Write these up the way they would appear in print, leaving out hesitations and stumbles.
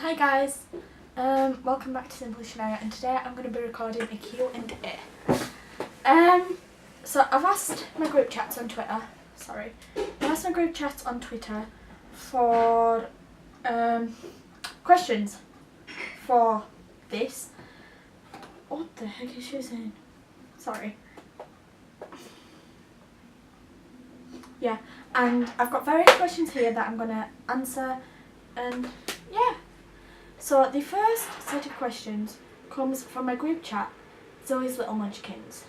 Hi guys, welcome back to Simply Shania, and today I'm going to be recording a Q&A. So I've asked my group chats on Twitter, for questions for this. What the heck is she saying? Sorry. Yeah, and I've got various questions here that I'm going to answer, and yeah. So the first set of questions comes from my group chat, Zoe's Little Munchkins.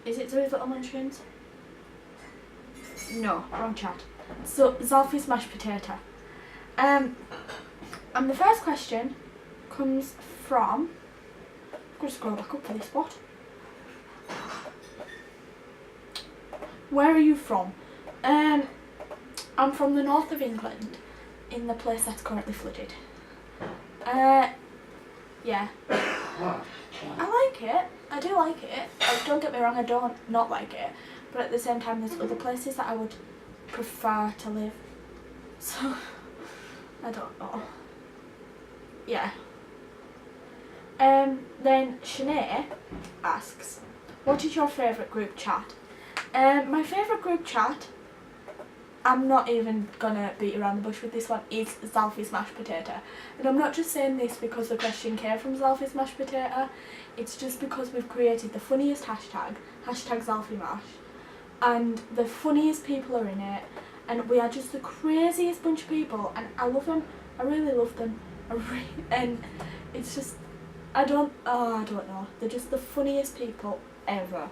Is it Zoe's Little Munchkins? No, wrong chat. So Zalfie Mash Potato. And the first question comes from, I'm going to scroll back up for this spot. Where are you from? I'm from the north of England, in the place that's currently flooded. Yeah. I like it. I do like it. Like, don't get me wrong, I don't not like it. But at the same time, there's other places that I would prefer to live. So, I don't know. Yeah. Then Shanae asks, what is your favourite group chat? My favourite group chat, I'm not even gonna beat around the bush with this one, is Zalfie Mash Potato. And I'm not just saying this because the question came from Zalfie Mash Potato, it's just because we've created the funniest hashtag Zalfie Mash, and the funniest people are in it, and we are just the craziest bunch of people, and I love them, I really love them, and it's just, I don't know, they're just the funniest people ever.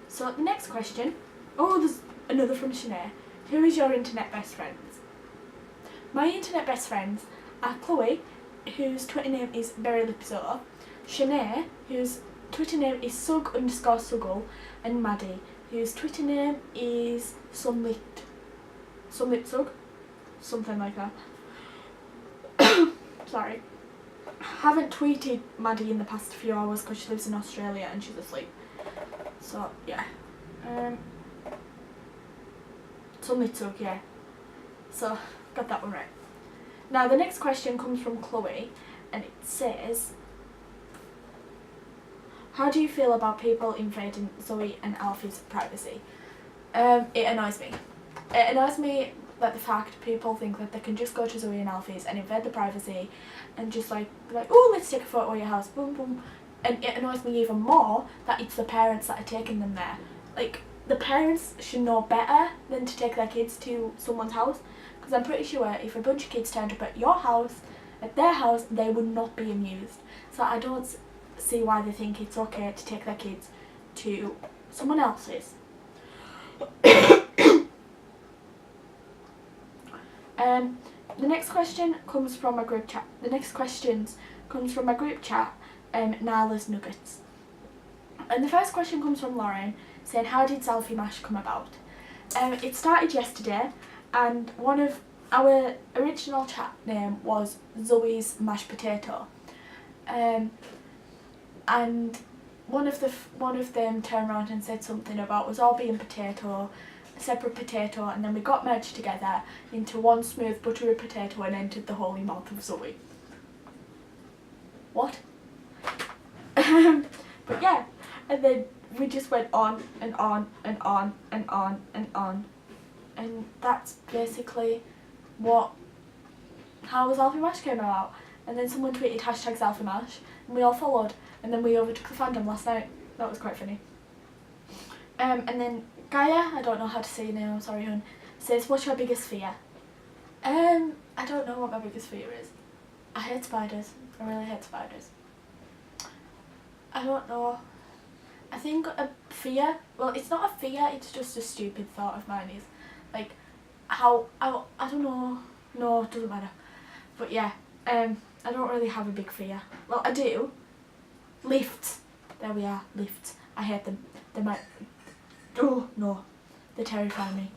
So the next question, there's another from Shanae. Who is your internet best friends? My internet best friends are Chloe, whose Twitter name is BerryLipso, Shanae, whose Twitter name is sug_suggle, and Maddie, whose Twitter name is Sunlit Sug, something like that. Sorry. I haven't tweeted Maddie in the past few hours because she lives in Australia and she's asleep. So yeah. Tumblr, yeah. So, got that one right. Now the next question comes from Chloe, and it says, how do you feel about people invading Zoe and Alfie's privacy? It annoys me. It annoys me that the fact people think that they can just go to Zoe and Alfie's and invade the privacy and just be like, oh, let's take a photo of your house, boom boom. And it annoys me even more that it's the parents that are taking them there. Like, the parents should know better than to take their kids to someone's house, because I'm pretty sure if a bunch of kids turned up at your house, at their house, they would not be amused. So I don't see why they think it's okay to take their kids to someone else's. The next question comes from my group chat. The next questions comes from my group chat, Nala's Nuggets. And the first question comes from Lauren, saying, how did Zalfie Mash come about? It started yesterday, and one of our original chat name was Zoe's Mashed Potato, and one of them turned around and said something about us all being potato, a separate potato, and then we got merged together into one smooth buttery potato and entered the holy mouth of Zoe. What? But yeah, and then we just went on and on and on and on and on, and that's basically how Zalfie Mash came about. And then someone tweeted #Zalfie Mash, and we all followed, and then we overtook the fandom last night. That was quite funny. And then Gaia, I don't know how to say your name, I'm sorry hon, says, what's your biggest fear? I don't know what my biggest fear is. I hate spiders. I really hate spiders. I don't know. I think a fear, well, it's not a fear, it's just a stupid thought of mine, is like how, I don't know, no, it doesn't matter. But yeah, I don't really have a big fear. Well, I do. Lifts. There we are, lifts. I hate them. They might, oh no, they terrify me.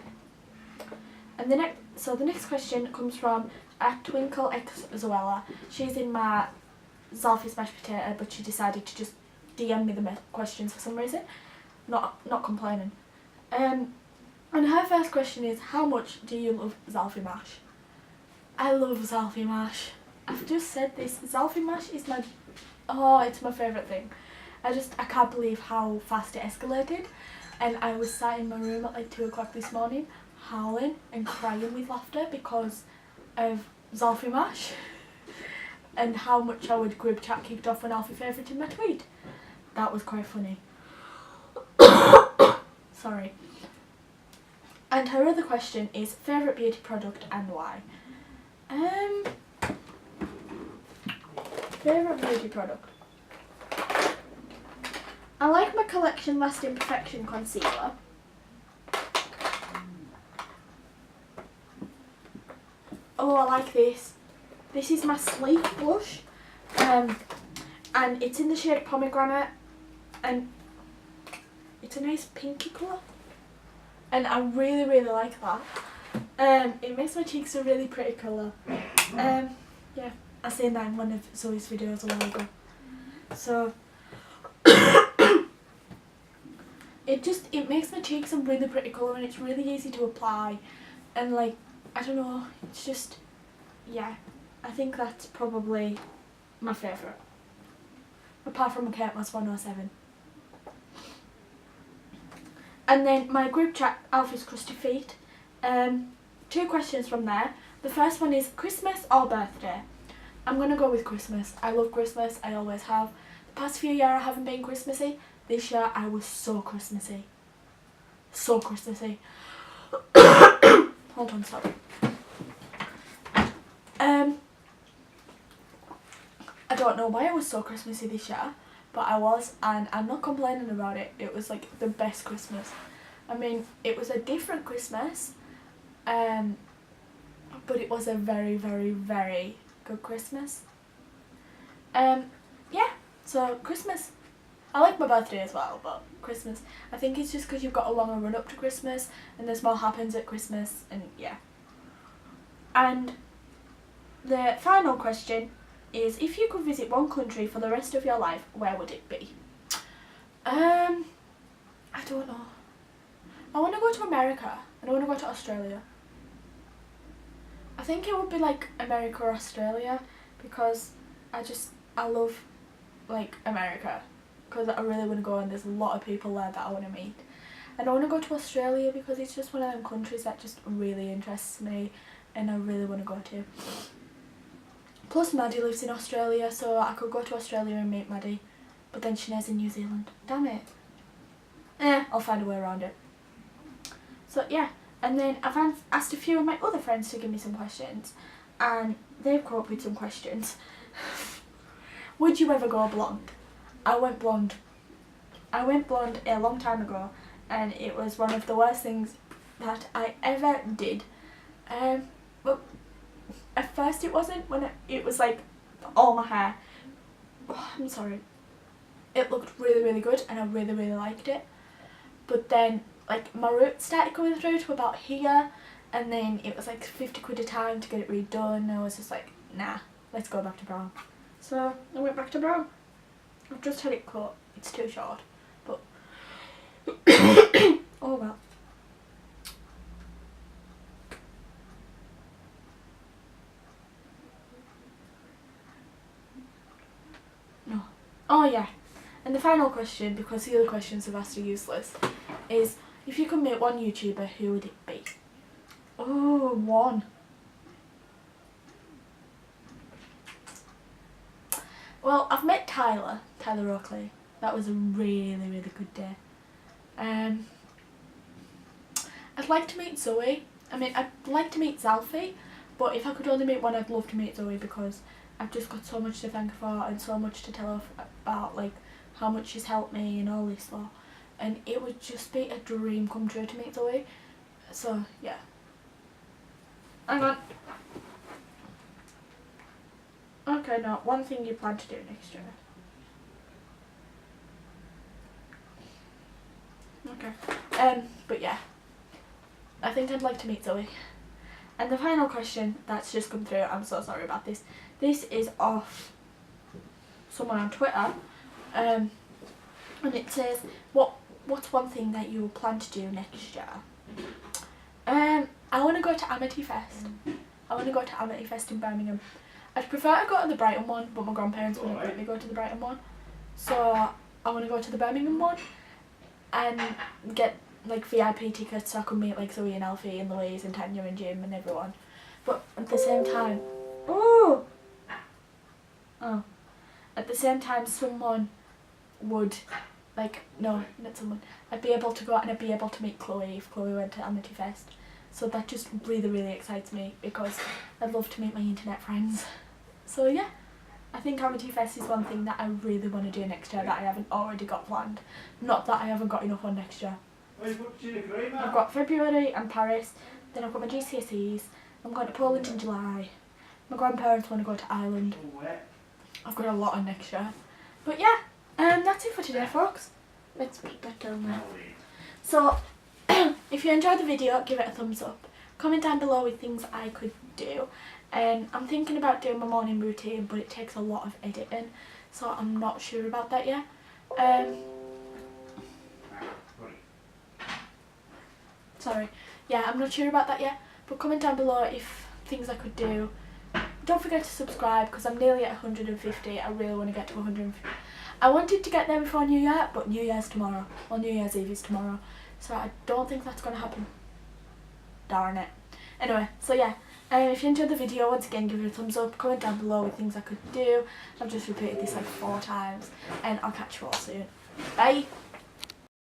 And the next question comes from @TwinkleXZoella. She's in my Zalfie Mash Potato, but she decided to just DM me the questions for some reason. Not complaining. And her first question is, how much do you love Zalfie Mash? I love Zalfie Mash. I've just said this. Zalfie Mash is my... Oh, it's my favourite thing. I can't believe how fast it escalated. And I was sat in my room at like 2 o'clock this morning, howling and crying with laughter because of Zalfie Mash. And how much our group chat kicked off when Alfie favourited my tweet. That was quite funny. Sorry. And her other question is favourite beauty product and why. Favourite beauty product. I like my Collection Lasting Perfection concealer. Oh, I like this. This is my Sleek blush, and it's in the shade Pomegranate, and it's a nice pinky colour, and I really, really like that. It makes my cheeks a really pretty colour. Yeah, I seen that in one of Zoe's videos a while ago. So, it makes my cheeks a really pretty colour, and it's really easy to apply, and like, I don't know, it's just, yeah. I think that's probably my favourite. Apart from a Kate Moss 107. And then my group chat, Alfie's Crusty Feet. 2 questions from there. The first one is Christmas or birthday? I'm going to go with Christmas. I love Christmas. I always have. The past few years I haven't been Christmassy. This year I was so Christmassy. So Christmassy. Hold on, sorry. I don't know why I was so Christmassy this year, but I was, and I'm not complaining about it. It was like the best Christmas. I mean, it was a different Christmas, but it was a very, very, very good Christmas. Yeah, so Christmas. I like my birthday as well, but Christmas. I think it's just because you've got a longer run up to Christmas, and there's more happens at Christmas, and yeah. And the final question is, if you could visit one country for the rest of your life, where would it be? I don't know. I want to go to America, and I want to go to Australia. I think it would be like America or Australia, because I love like America, because I really want to go, and there's a lot of people there that I want to meet. And I want to go to Australia because it's just one of them countries that just really interests me, and I really want to go to. Plus Maddie lives in Australia, so I could go to Australia and meet Maddie, but then Sinead's in New Zealand. Damn it. I'll find a way around it. So yeah, and then I've asked a few of my other friends to give me some questions, and they've come up with some questions. Would you ever go blonde? I went blonde. I went blonde a long time ago, and it was one of the worst things that I ever did. But at first it wasn't, when it was like all my hair. Oh, I'm sorry. It looked really, really good, and I really, really liked it. But then like my roots started coming through to about here, and then it was like 50 quid a time to get it redone, and I was just like, nah, let's go back to brown. So I went back to brown. I've just had it cut. It's too short, but oh well. No. Oh yeah. And the final question, because the other questions I've asked are useless, is if you could meet one YouTuber, who would it be? Oh, one. Well, I've met Tyler Oakley. That was a really, really good day. I'd like to meet Zoe. I mean, I'd like to meet Zalfie, but if I could only meet one, I'd love to meet Zoe, because I've just got so much to thank her for and so much to tell her about, like, how much she's helped me and all this lot. And it would just be a dream come true to meet Zoe. So, yeah. Hang on. Okay, now, one thing you plan to do next year. Okay. But yeah. I think I'd like to meet Zoe. And the final question that's just come through, I'm so sorry about this. This is off someone on Twitter. And it says, what's one thing that you plan to do next year? I want to go to Amity Fest. I want to go to Amity Fest in Birmingham. I'd prefer to go to the Brighton one, but my grandparents wouldn't let me go to the Brighton one. So I want to go to the Birmingham one and get like VIP tickets so I can meet like Zoe and Alfie and Louise and Tanya and Jim and everyone. But at the same time, at the same time someone would, like, no, not someone, I'd be able to go out and I'd be able to meet Chloe if Chloe went to Amity Fest. So that just really, really excites me because I'd love to meet my internet friends. So yeah, I think Amity Fest is one thing that I really want to do next year that I haven't already got planned. Not that I haven't got enough on next year. I've got February and Paris, then I've got my GCSEs, I'm going to Poland in July, my grandparents want to go to Ireland. I've got a lot on next year. But yeah, that's it for today, folks. Let's put that down there. So, if you enjoyed the video, give it a thumbs up. Comment down below with things I could do. And I'm thinking about doing my morning routine, but it takes a lot of editing, so I'm not sure about that yet. Sorry. Yeah, I'm not sure about that yet, but comment down below if things I could do. Don't forget to subscribe because I'm nearly at 150. I really want to get to 150. I wanted to get there before New Year, but New Year's tomorrow. Well, New Year's Eve is tomorrow. So I don't think that's going to happen. Darn it. Anyway, so yeah. If you enjoyed the video, once again, give it a thumbs up. Comment down below with things I could do. I've just repeated this like 4 times. And I'll catch you all soon. Bye.